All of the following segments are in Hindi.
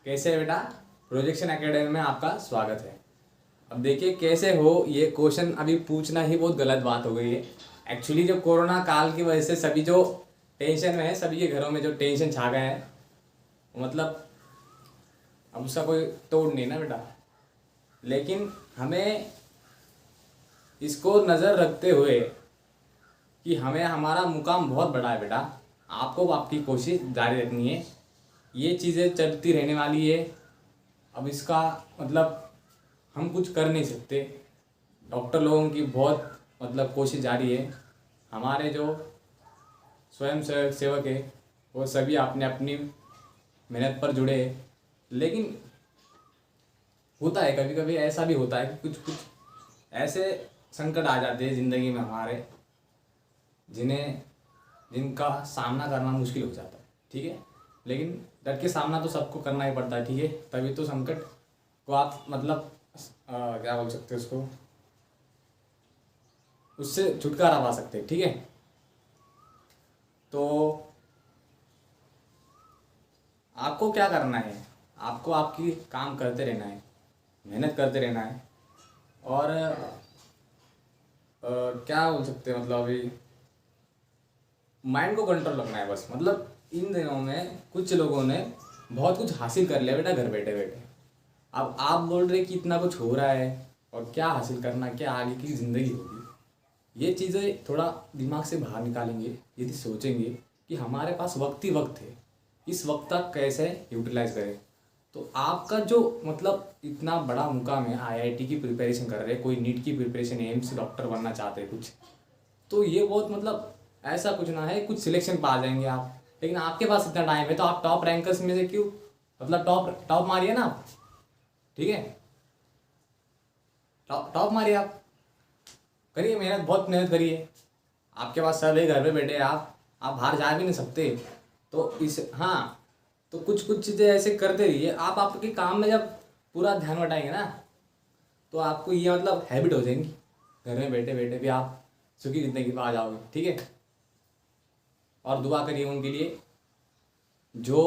कैसे है बेटा? प्रोजेक्शन एकेडमी में आपका स्वागत है। अब देखिए कैसे हो, ये क्वेश्चन अभी पूछना ही बहुत गलत बात हो गई है। एक्चुअली जो कोरोना काल की वजह से सभी जो टेंशन में है, सभी के घरों में जो टेंशन छा गया है, मतलब अब उसका कोई तोड़ नहीं ना बेटा। लेकिन हमें इसको नज़र रखते हुए कि हमें हमारा मुकाम बहुत बड़ा है बेटा, आपको आपकी कोशिश जारी रखनी है। ये चीज़ें चलती रहने वाली है। अब इसका मतलब हम कुछ कर नहीं सकते। डॉक्टर लोगों की बहुत कोशिश जारी है। हमारे जो स्वयं सेवक है वो सभी अपने अपनी मेहनत पर जुड़े हैं। लेकिन होता है कभी कभी ऐसा भी होता है कि कुछ कुछ ऐसे संकट आ जाते हैं ज़िंदगी में हमारे, जिनका सामना करना मुश्किल हो जाता है। ठीक है, लेकिन डट के सामना तो सबको करना ही पड़ता है। ठीक है, तभी तो संकट को आप क्या बोल सकते हैं उसको, उससे छुटकारा पा सकते हैं। ठीक है, तो आपको क्या करना है? आपको आपकी काम करते रहना है, मेहनत करते रहना है। और क्या बोल सकते हैं, अभी माइंड को कंट्रोल रखना है बस। इन दिनों में कुछ लोगों ने बहुत कुछ हासिल कर लिया बेटा घर बैठे बैठे। अब आप बोल रहे कि इतना कुछ हो रहा है और क्या हासिल करना, क्या आगे की ज़िंदगी होगी। ये चीज़ें थोड़ा दिमाग से बाहर निकालेंगे यदि सोचेंगे कि हमारे पास वक्त ही वक्त है, इस वक्त तक कैसे यूटिलाइज करें। तो आपका जो इतना बड़ा मुकाम है, आईआईटी की प्रिपरेशन कर रहे हैं, कोई नीट की प्रिपरेशन, एम्स डॉक्टर बनना चाहते हैं कुछ, तो ये बहुत ऐसा कुछ ना है कुछ सिलेक्शन पा जाएंगे आप। लेकिन आपके पास इतना टाइम है तो आप टॉप रैंकर्स में से क्यों टॉप टॉप मारिए ना आप। ठीक है, टॉप टॉप मारिए आप, करिए मेहनत, बहुत मेहनत करिए। आपके पास सब है, घर पे बैठे आप बाहर जा भी नहीं सकते। तो तो कुछ कुछ चीज़ें ऐसे करते रहिए। आप आपके काम में जब पूरा ध्यान बटाएंगे ना, तो आपको ये हैबिट हो जाएंगी, घर में बैठे बैठे भी आप सुखी ज़िंदगी में आ जाओगे। ठीक है, और दुआ करिए उनके लिए जो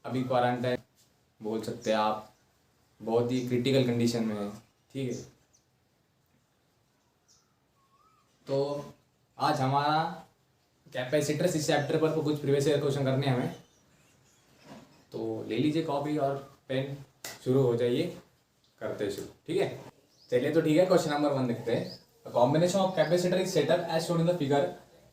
अभी क्वारंटाइन बोल सकते हैं आप, बहुत ही क्रिटिकल कंडीशन में है। ठीक है, तो आज हमारा कैपेसिटर्स इस चैप्टर पर कुछ प्रीवियस ईयर क्वेश्चन करने हैं हमें। तो ले लीजिए कॉपी और पेन, शुरू हो जाइए, करते शुरू। ठीक है, चलिए तो ठीक है, क्वेश्चन नंबर 1 देखते हैं। Combination of capacitor is setup as shown in the figure.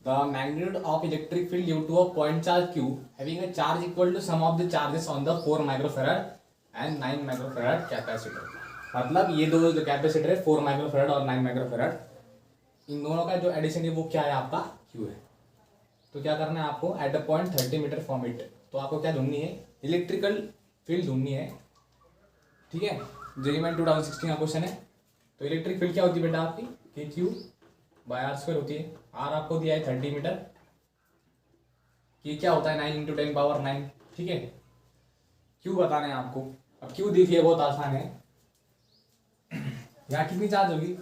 The magnitude of electric field due to a point charge q having a charge equal to sum of the charges on the 4 microfarad and 9 microfarad capacitor. ये दो जो कैपेसिटर है 4 माइक्रोफैराड और 9 माइक्रोफैराड, इन दोनों का जो एडिशन है वो क्या है, आपका q है। तो क्या करना है आपको, at a point 30 metre from it, तो आपको क्या ढूंढनी है, इलेक्ट्रिकल फील्ड ढूंढनी है। ठीक है, जेईमेन 2016 का क्वेश्चन है। तो इलेक्ट्रिक फील्ड क्या होती है बेटा आपकी, के क्यू बाय आर स्क्वायर होती है। आर आपको दिया है 30 मीटर, के क्या होता है 9 इंटू 10 पावर 9। ठीक है, क्यू बताना है आपको। अब क्यू देखिए बहुत आसान है, यहाँ कितनी चार्ज होगी,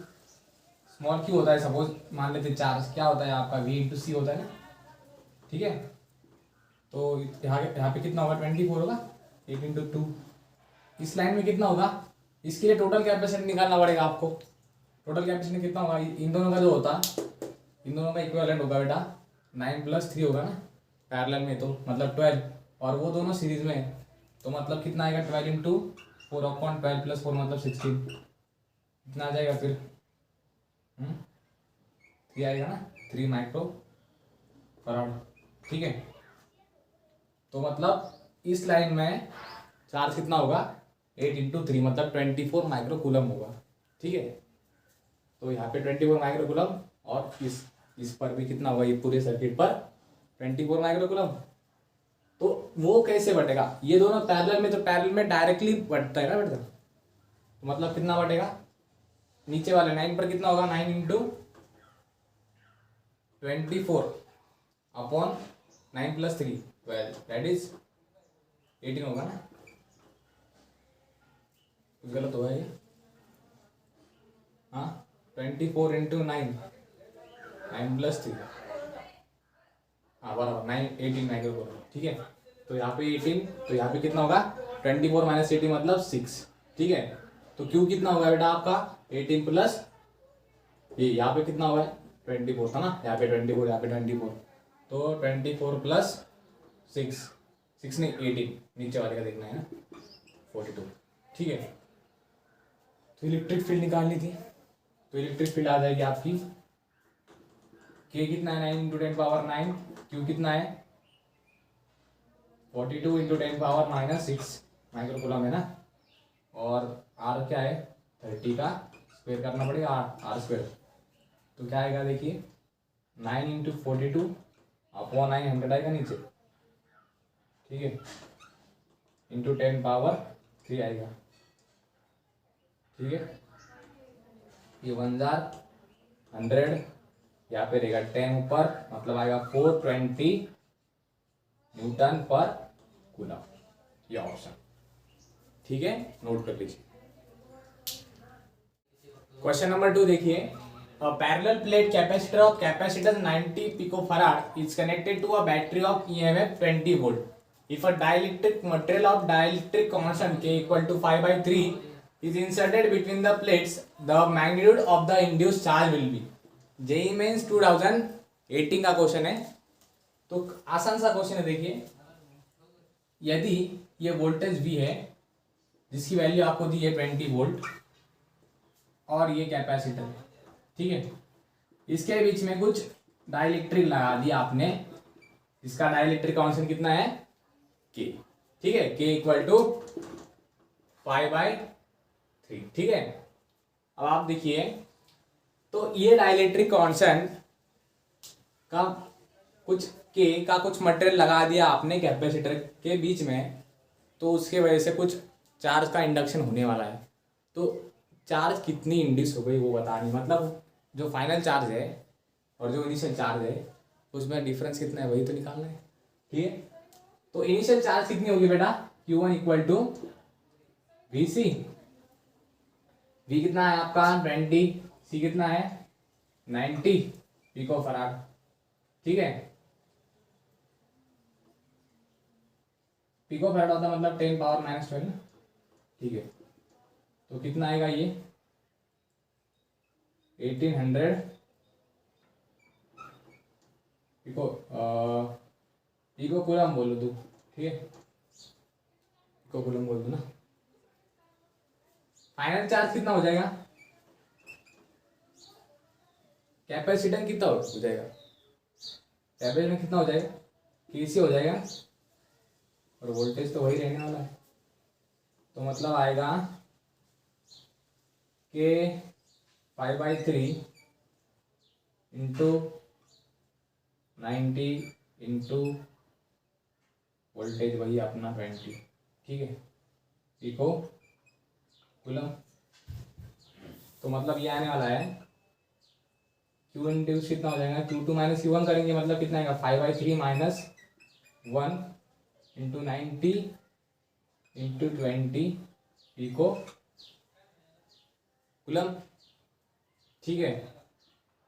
स्मॉल क्यू होता है सपोज, मान लेते चार्ज क्या होता है आपका v इंटू सी होता है ना। ठीक है, तो यहाँ पे कितना होगा 24 होगा, 8 इंटू 2। इस लाइन में कितना होगा, इसके लिए टोटल कैपेसिटी निकालना पड़ेगा आपको। टोटल कैपेसिटी कितना होगा, इन दोनों का जो होता, इन दोनों का इक्विवेलेंट होगा बेटा 9 + 3 होगा ना, पैरेलल में तो 12, और वो दोनों सीरीज में है, तो कितना आएगा 12 इंटू 4/12 + 4 16, कितना आ जाएगा फिर 3 आएगा ना, 3 माइक्रो फराड। ठीक है, तो इस लाइन में चार्ज कितना होगा 8 इंटू 3 24 माइक्रो कूलम होगा। ठीक है, तो यहाँ पे 24 माइक्रो कूलम, और इस पर भी कितना होगा, ये पूरे सर्किट पर 24 माइक्रो कूलम। तो वो कैसे बटेगा, ये दोनों पैरेलल में, तो पैरेलल में डायरेक्टली बटता है ना बेटा। तो कितना बटेगा, नीचे वाले 9 पर कितना होगा, 9 इंटू 24/9 + 3 12, दैट इज 18 होगा ना, कुछ गलत होगा ये। 24 इंटू 9 + 3, बराबर 18 माइक्रो कूलम। ठीक है, तो यहाँ पे 18, तो यहाँ पे कितना होगा 24 माइनस 18 मतलब 6, ठीक है। तो क्यू कितना होगा बेटा आपका 18 प्लस ये यहाँ पे कितना होगा 24 था ना, यहाँ पे 24, यहाँ पे 24, तो 24 प्लस 6 नहीं 18, नीचे वाले का देखना है ना 42, ठीक है। तो इलेक्ट्रिक फील्ड निकालनी थी, तो इलेक्ट्रिक फील्ड आ जाएगी आपकी के कितना है 9 इंटू 10 पावर 9, क्यू कितना है 42 into 10 power minus 6 micro coulomb है ना, और आर क्या है 30 का स्क्वायर करना पड़ेगा आर स्क्वायर, तो क्या आएगा देखिए 9 इंटू 42 अपॉन 900 आएगा नीचे, ठीक है, इंटू 10 पावर 3 आएगा, ठीक है। ये 1000 यहाँ पे रहेगा 10 ऊपर, मतलब आएगा 420 न्यूटन पर कूलम, ये ऑप्शन, ठीक है, नोट कर लीजिए। क्वेश्चन नंबर 2 देखिए, a parallel plate capacitor of capacitance 90 picofarad is connected to a battery of EMF 20 volt. If a dielectric material of dielectric constant K equal to 5/3 is inserted between the plates, the magnitude of the induced charge will be. JEE Mains 2018 का क्वेश्चन है, तो आसान सा क्वेश्चन है। देखिए, यदि ये वोल्टेज V है जिसकी वैल्यू आपको दी है 20 वोल्ट, और ये कैपेसिटर है, ठीक है, इसके बीच में कुछ डाइलेक्ट्रिक लगा दिया आपने, इसका डाइलेक्ट्रिक कांस्टेंट कितना है के, ठीक है, के इक्वल टू 5/3, ठीक है। अब आप देखिए, तो ये डाइलेक्ट्रिक कांस्टेंट का कुछ के का कुछ मटेरियल लगा दिया आपने कैपेसिटर के बीच में, तो उसके वजह से कुछ चार्ज का इंडक्शन होने वाला है। तो चार्ज कितनी इंड्यूस हो गई वो बतानी, मतलब जो फाइनल चार्ज है और जो इनिशियल चार्ज है उसमें डिफरेंस कितना है वही तो निकालना है, ठीक है। तो इनिशियल चार्ज कितनी होगी बेटा, Q1 equal to VC, V कितना है आपका 20, C कितना है 90 पिको फराड, ठीक है। पिको फराड होता है मतलब 10 पावर माइनस 12, ठीक है। तो कितना आएगा ये 1800 पिको कूलम बोलो तू, ठीक है, पिको कूलम बोल दो ना। फाइनल चार्ज कितना हो जाएगा, कैपेसिटेंस कितना हो जाएगा, कैपेसिटेंस कितना हो जाएगा केसी हो जाएगा, और वोल्टेज तो वही रहने वाला है, तो मतलब आएगा के 5/3 इंटू 90 इंटू वोल्टेज वही अपना 20, ठीक है, पिको कूलम। तो मतलब ये आने वाला है Q इंड्यूस कितना हो जाएगा, Q2 माइनस Q1 करेंगे मतलब कितना आएगा 5/3 minus 1 into 90 into 20 pico coulomb, ठीक है।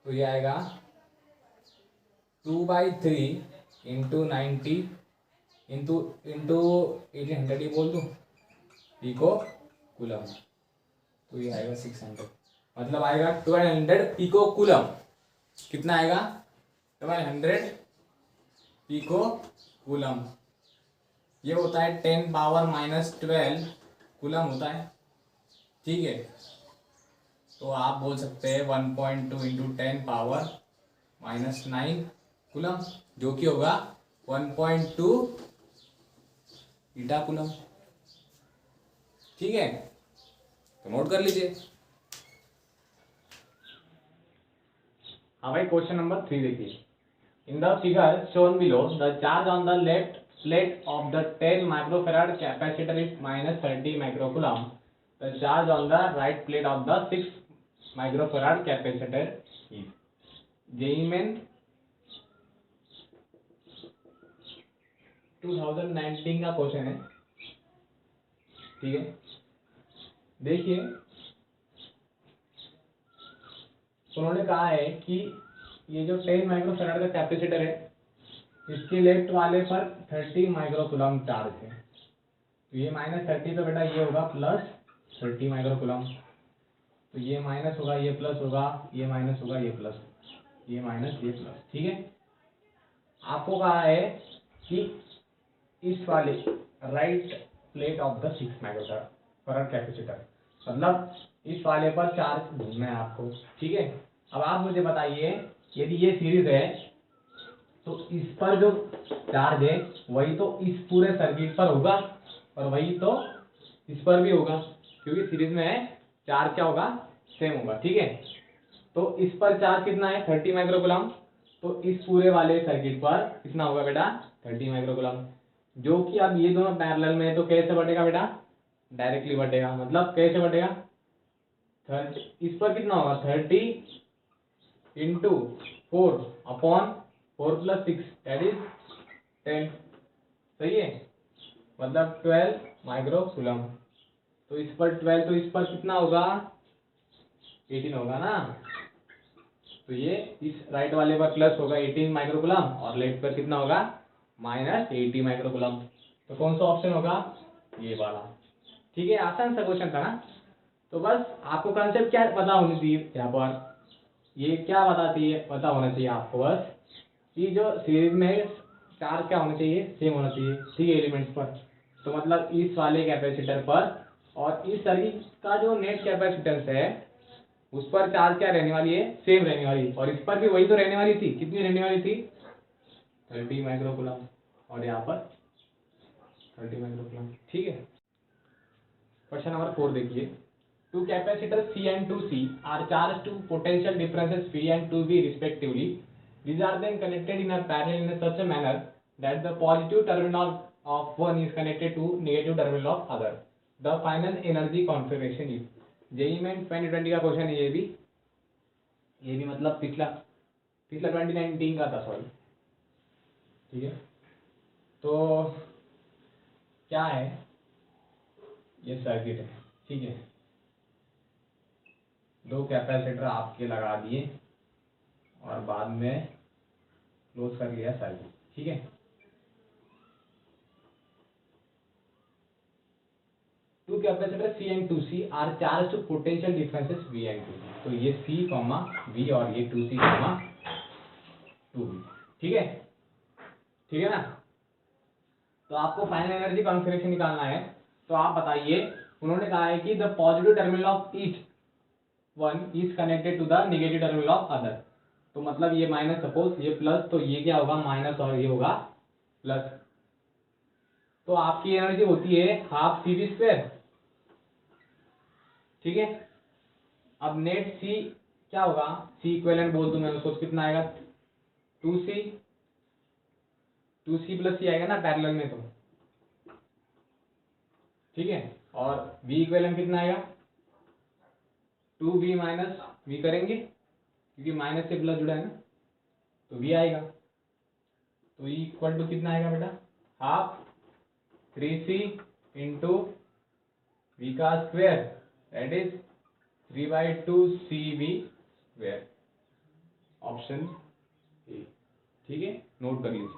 तो ये आएगा 2/3 इंटू 90 इंटू 1800 ही बोल दूँ पिको कूलम, तो ये आएगा 600, मतलब आएगा 1200 पिको कूलम। कितना आएगा 1200 पिको कूलम, ये होता है 10 पावर माइनस 12 कूलम होता है, ठीक है। तो आप बोल सकते हैं 1.2 इंटू 10 पावर माइनस 9 कूलम, जो कि होगा 1.2 ईटा कूलम, ठीक है। तो नोट कर लीजिए। हाँ भाई, क्वेश्चन नंबर 3 देखिए, इन the figure shown below the charge on the left plate of the 10 microfarad capacitor is -30 microcoulomb, the charge on the right plate of the 6 microfarad capacitor is. JEE main 2019 का क्वेश्चन है, ठीक है। देखिए, उन्होंने कहा है कि ये जो 10 माइक्रोफेराड का कैपेसिटर है इसके लेफ्ट वाले पर 30 माइक्रोकूलम चार्ज है, तो ये -30 पे बेटा ये होगा +30 माइक्रोकूलम, तो ये माइनस होगा, ये प्लस होगा, ये माइनस होगा, ये प्लस, ये माइनस, ये प्लस। ठीक है, आपको कहा है कि इस वाले right plate of the 6 microfarad capacitor, मतलब इस वाले पर चार्ज ढूंढना है आपको। ठीक है, अब आप मुझे बताइए, यदि ये सीरीज है तो इस पर जो चार्ज है वही तो इस पूरे सर्किट पर होगा और वही तो इस पर भी होगा, क्योंकि सीरीज में है, चार्ज क्या होगा, सेम होगा। ठीक है, तो इस पर चार्ज कितना है, 30 माइक्रोकूलम, तो इस पूरे वाले सर्किट पर कितना होगा बेटा, 30 माइक्रोकूलम, जो कि अब ये दोनों पैरेलल में है, तो कैसे बढ़ेगा बेटा, डायरेक्टली बढ़ेगा, मतलब कैसे बढ़ेगा, 30 इस पर कितना होगा, 30 इंटू 4 अपॉन 4 + 6 दैट इज 10, सही है, मतलब 12 माइक्रोकूलम। तो इस पर 12, तो इस पर कितना होगा, 18 होगा ना, तो ये इस राइट वाले पर प्लस होगा 18 माइक्रोकूलम और लेफ्ट पर कितना होगा, -80 माइक्रोकूलम। तो कौन सा ऑप्शन होगा, ये वाला। ठीक है, आसान सा क्वेश्चन था ना। तो बस आपको कंसेप्ट क्या पता होनी चाहिए यहाँ पर, ये क्या पता होना चाहिए आपको बस, कि जो सीरीज में चार्ज क्या होना चाहिए, सेम होना चाहिए। ठीक है, एलिमेंट्स पर, तो मतलब इस वाले कैपेसिटर पर और इस सर्किट का जो नेट कैपेसिटेंस है उस पर चार्ज क्या रहने वाली है, सेम रहने वाली है, और इस पर भी वही तो रहने वाली थी, कितनी रहने वाली थी, 30 माइक्रोकूलम, और यहाँ पर 30 माइक्रोकूलम। ठीक है, क्वेश्चन नंबर 4 देखिए, two capacitors C and 2C are charged to potential differences V and 2V respectively. These are then connected in a parallel in such a manner that the positive terminal of one is connected to negative terminal of other. The final energy configuration is, JEE में 2020 का क्वेश्चन है, ये भी मतलब पिछला 2019 का था, सॉरी। ठीक है, तो क्या है, ये सर्किट है। ठीक है, दो कैपेसिटर आपके लगा दिए और बाद में क्लोज कर लिया सर्किट। ठीक है, two capacitor C and 2C are charge to potential differences V and 2V, तो ये C, V और ये 2C, 2V। ठीक है, ठीक है ना। तो आपको फाइनल एनर्जी कॉन्फिगरेशन निकालना है, तो आप बताइए, उन्होंने कहा है कि the positive terminal of each one is connected to the negative terminal of other, तो मतलब ये माइनस, सपोज ये प्लस, तो ये क्या होगा, माइनस, और ये होगा प्लस, तो आपकी एनर्जी होती है ½ CV²। ठीक है, अब नेट C क्या होगा, C इक्विवेलेंट बोल दूं मैं उसको, कितना आएगा, 2C + C आएगा ना पैरेलल में, तो ठीक है, और V इक्विवेलेंट कितना आएगा, 2V - V करेंगे क्योंकि माइनस से प्लस जुड़ा है ना, तो V आएगा, तो E = कितना आएगा बेटा, ½ 3C इंटू V का square that is 3/2CV², option A. ठीक है, नोट कर लीजिए।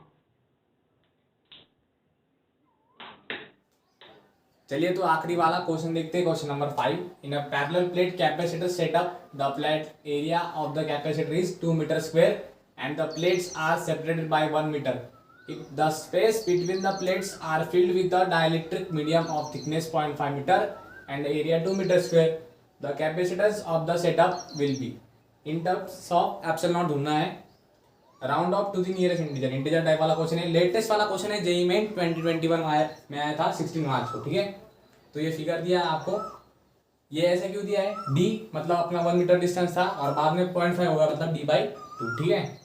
चलिए, तो आखिरी वाला क्वेश्चन देखते हैं, question number 5। In a parallel plate capacitor setup, the plate area of the capacitor is 2 metre square and the plates are separated by 1 metre. If the space between the plates are filled with the dielectric medium of thickness 0.5 meter and the area 2 meter square, the capacitance of the setup will be, in terms of epsilon naught ढूंढना है, round off to the nearest integer, integer type वाला क्वेश्चन है, लेटेस्ट वाला क्वेश्चन है, जेई में 2021 में आया था 16 मार्च को। ठीक है, तो ये फिगर दिया है आपको, ये ऐसे क्यों दिया है, D मतलब अपना 1 मीटर डिस्टेंस था और बाद में 0.5 होगा, मतलब D/2। ठीक है,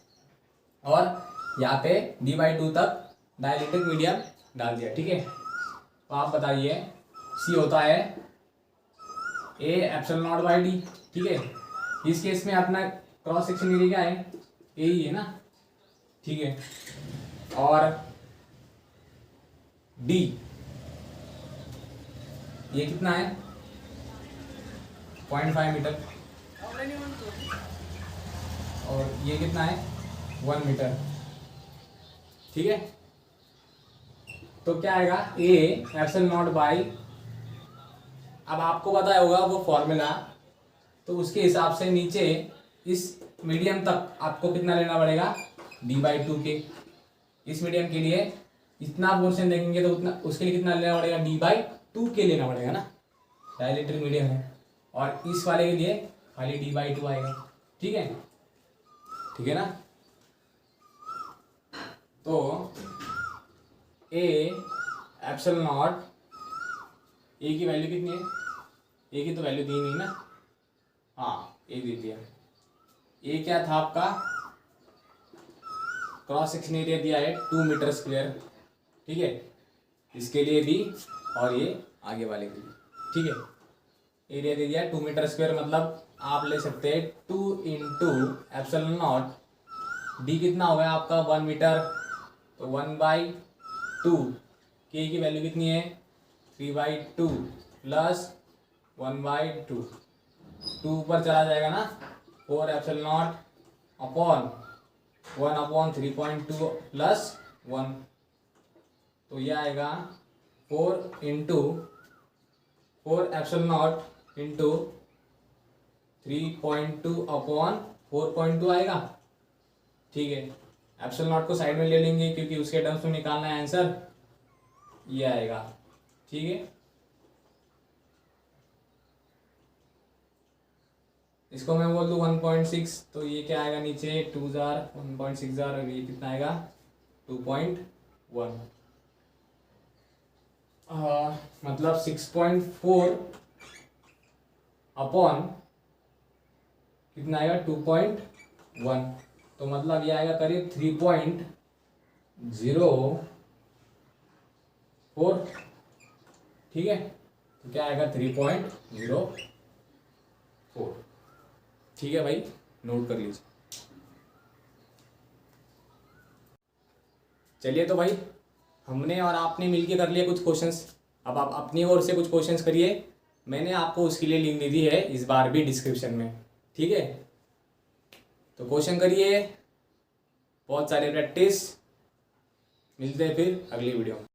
और यहाँ पे D/2 तक डाइलेक्ट्रिक मीडियम डाल दिया। ठीक है, तो आप बताइए, C होता है A ε0/d। ठीक है, इस केस में अपना क्रॉस सेक्शन एरिया क्या है, A ही है ना। ठीक है, और D ये कितना है, 0.5 मीटर, और ये कितना है, 1 मीटर। ठीक है। तो क्या आएगा ए एप्सिलॉन नॉट बाई, अब आपको पता होगा वो फॉर्मूला, तो उसके हिसाब से नीचे इस मीडियम तक आपको कितना लेना पड़ेगा, d/2 के। इस मीडियम के लिए इतना पोर्शन देखेंगे तो उतना, उसके लिए कितना लेना पड़ेगा, d/2 के लेना पड़ेगा ना, डायलेक्ट्रिक मीडियम है। और इस वाले के लिए खाली d/2 आएगा। ठीक है, ठीक है ना। तो ए एप्सिलॉन नॉट, ए की वैल्यू कितनी है, ए की तो वैल्यू दी नहीं ना, हाँ ए दे दिया। ए क्या था आपका, क्रॉस सेक्शन एरिया दिया है 2 मीटर स्क्वायर, ठीक है, इसके लिए भी और ये आगे वाले के लिए, ठीक है। एरिया दे दिया 2 मीटर स्क्वायर, मतलब आप ले सकते हैं 2 इंटू एप्सिलॉन नॉट, डी कितना हो गया आपका 1 मीटर, तो 1/2, के की वैल्यू कितनी है 3/2 प्लस 1/2, 2 ऊपर चला जाएगा ना, 4 एप्सिलॉन नॉट अपॉन 1/3.2 प्लस 1, तो ये आएगा 4 into 4 epsilon not into 3.2 upon 4.2 आएगा। ठीक है, एप्सिलॉन नॉट को साइड में ले लेंगे क्योंकि उसके टर्म्स में निकालना है आंसर, ये आएगा। ठीक है, इसको मैं बोल दूँ 1.6, तो ये क्या आएगा नीचे 2 जार 1.6 जार, और ये कितना आएगा 2.1, मतलब 6.4 अपॉन कितना आएगा 2.1, तो मतलब ये आएगा करीब 3.04। ठीक है, तो क्या आएगा 3.04। ठीक है भाई, नोट कर लीजिए। चलिए तो भाई, हमने और आपने मिलके कर लिया कुछ क्वेश्चंस, अब आप अपनी ओर से कुछ क्वेश्चंस करिए। मैंने आपको उसके लिए लिंक दे दी है इस बार भी डिस्क्रिप्शन में। ठीक है, तो क्वेश्चन करिए, बहुत सारे प्रैक्टिस। मिलते हैं फिर अगली वीडियो में।